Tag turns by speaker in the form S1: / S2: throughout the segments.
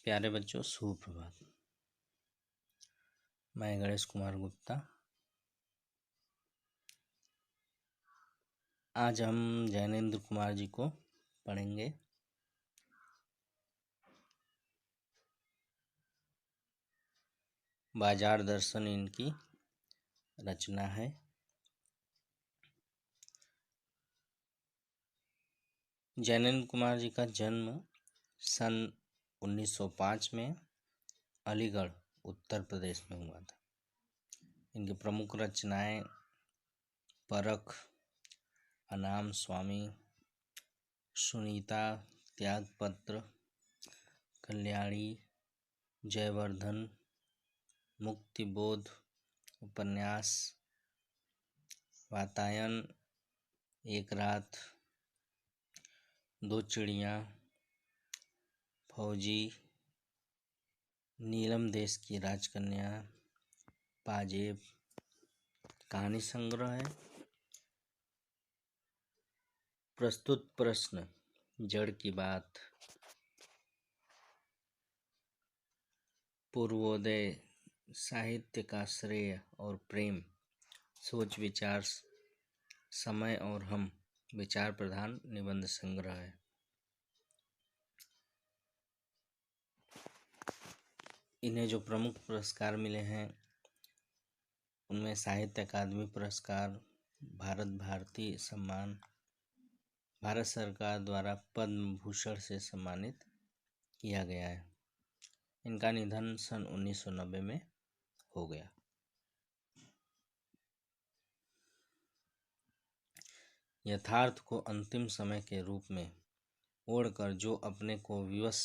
S1: प्यारे बच्चों, सुप्रभात। मैं गणेश कुमार गुप्ता। आज हम जैनेन्द्र कुमार जी को पढ़ेंगे। बाजार दर्शन इनकी रचना है। जैनेन्द्र कुमार जी का जन्म सन 1905 में अलीगढ़ उत्तर प्रदेश में हुआ था। इनकी प्रमुख रचनाएं परख, अनाम स्वामी, सुनीता, त्यागपत्र, कल्याणी, जयवर्धन, मुक्तिबोध, उपन्यास, वातायन, एक रात, दो चिड़ियाँ, फौजी, नीलम देश की राजकन्या, पाजेब, कहानी संग्रह है। प्रस्तुत प्रश्न, जड़ की बात, पूर्वोदय, साहित्य का श्रेय और प्रेम, सोच विचार, समय और हम, विचार प्रधान निबंध संग्रह है। इन्हें जो प्रमुख पुरस्कार मिले हैं उनमें साहित्य अकादमी पुरस्कार, भारत भारती सम्मान, भारत सरकार द्वारा पद्म भूषण से सम्मानित किया गया है। इनका निधन सन 1990 में हो गया। यथार्थ को अंतिम समय के रूप में ओढ़कर जो अपने को विवश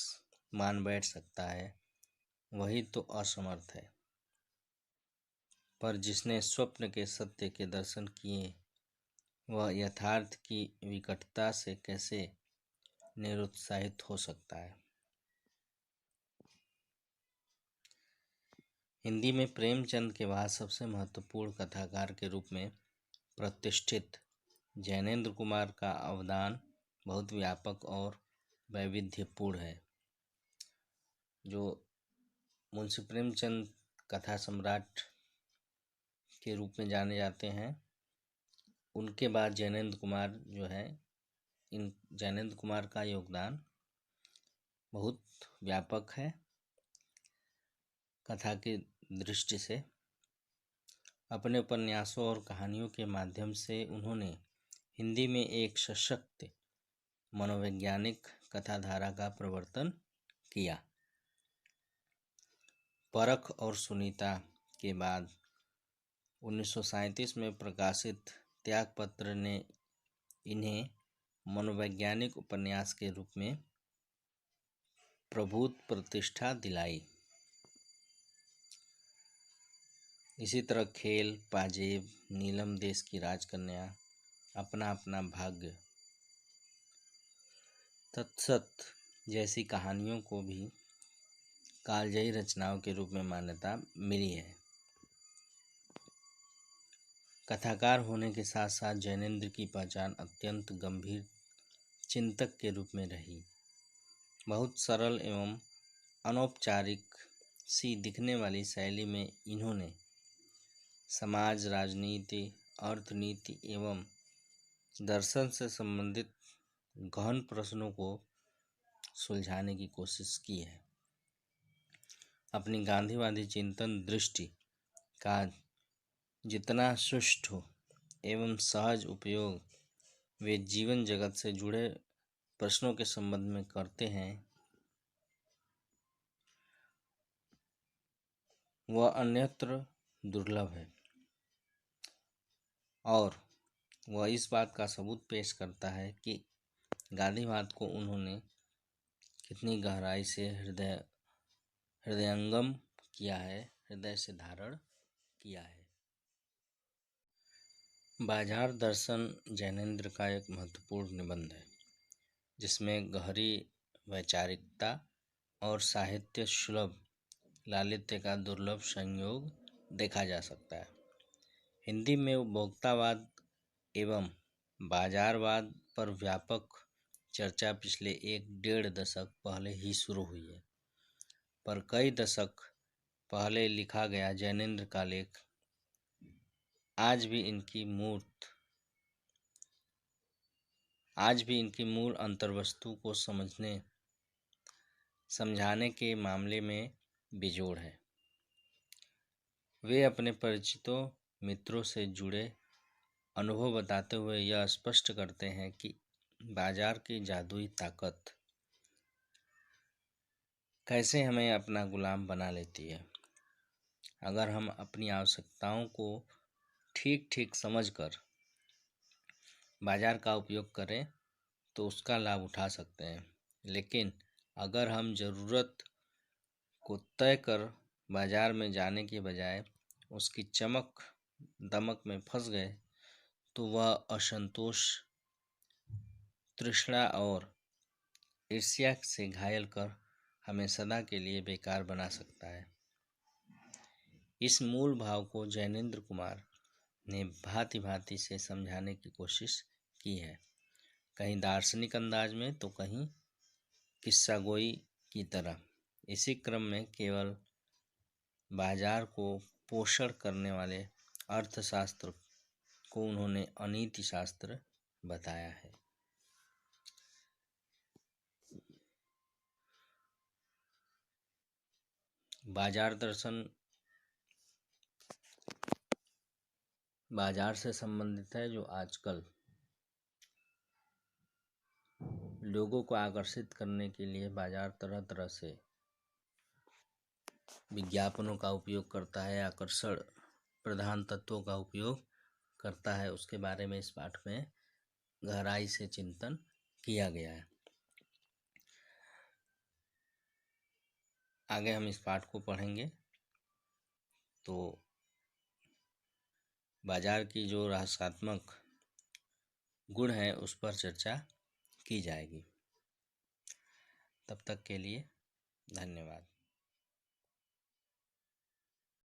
S1: मान बैठ सकता है वही तो असमर्थ है, पर जिसने स्वप्न के सत्य के दर्शन किए वह यथार्थ की विकटता से कैसे निरुत्साहित हो सकता है। हिंदी में प्रेमचंद के बाद सबसे महत्वपूर्ण कथाकार के रूप में प्रतिष्ठित जैनेन्द्र कुमार का अवदान बहुत व्यापक और वैविध्यपूर्ण है। जो मुंशी प्रेमचंद कथा सम्राट के रूप में जाने जाते हैं, उनके बाद जैनेन्द्र कुमार जो है, इन जैनेन्द्र कुमार का योगदान बहुत व्यापक है। कथा की दृष्टि से अपने उपन्यासों और कहानियों के माध्यम से उन्होंने हिंदी में एक सशक्त मनोवैज्ञानिक कथाधारा का प्रवर्तन किया। परख और सुनीता के बाद 1937 में प्रकाशित त्यागपत्र ने इन्हें मनोवैज्ञानिक उपन्यास के रूप में प्रभुत प्रतिष्ठा दिलाई। इसी तरह खेल, पाजेब, नीलम देश की राजकन्या, अपना अपना भाग्य, तत्सत जैसी कहानियों को भी कालजयी रचनाओं के रूप में मान्यता मिली है। कथाकार होने के साथ साथ जैनेन्द्र की पहचान अत्यंत गंभीर चिंतक के रूप में रही। बहुत सरल एवं अनौपचारिक सी दिखने वाली शैली में इन्होंने समाज, राजनीति, अर्थनीति एवं दर्शन से संबंधित गहन प्रश्नों को सुलझाने की कोशिश की है। अपनी गांधीवादी चिंतन दृष्टि का जितना सुष्ठु एवं सहज उपयोग वे जीवन जगत से जुड़े प्रश्नों के संबंध में करते हैं, वह अन्यत्र दुर्लभ है और वह इस बात का सबूत पेश करता है कि गांधीवाद को उन्होंने कितनी गहराई से हृदयंगम किया है, हृदय से धारण किया है। बाजार दर्शन जैनेन्द्र का एक महत्वपूर्ण निबंध है जिसमें गहरी वैचारिकता और साहित्य सुलभ लालित्य का दुर्लभ संयोग देखा जा सकता है। हिंदी में उपभोक्तावाद एवं बाजारवाद पर व्यापक चर्चा पिछले 1-1.5 दशक पहले ही शुरू हुई है। पर कई दशक पहले लिखा गया जैनेंद्र का लेख आज भी इनकी मूल अंतर्वस्तु को समझाने के मामले में बेजोड़ है। वे अपने परिचितों मित्रों से जुड़े अनुभव बताते हुए यह स्पष्ट करते हैं कि बाजार की जादुई ताकत कैसे हमें अपना गुलाम बना लेती है। अगर हम अपनी आवश्यकताओं को ठीक ठीक समझकर बाजार का उपयोग करें तो उसका लाभ उठा सकते हैं, लेकिन अगर हम ज़रूरत को तय कर बाजार में जाने के बजाय उसकी चमक दमक में फंस गए तो वह असंतोष, तृष्णा और ईर्ष्या से घायल कर हमें सदा के लिए बेकार बना सकता है। इस मूल भाव को जैनेंद्र कुमार ने भांति भांति से समझाने की कोशिश की है, कहीं दार्शनिक अंदाज में तो कहीं किस्सागोई की तरह। इसी क्रम में केवल बाजार को पोषण करने वाले अर्थशास्त्र को उन्होंने अनीति शास्त्र बताया है। बाजार दर्शन बाजार से संबंधित है, जो आजकल लोगों को आकर्षित करने के लिए बाजार तरह तरह से विज्ञापनों का उपयोग करता है, आकर्षण प्रधान तत्वों का उपयोग करता है। उसके बारे में इस पाठ में गहराई से चिंतन किया गया है। आगे हम इस पाठ को पढ़ेंगे तो बाजार की जो रहस्यात्मक गुण है उस पर चर्चा की जाएगी। तब तक के लिए धन्यवाद।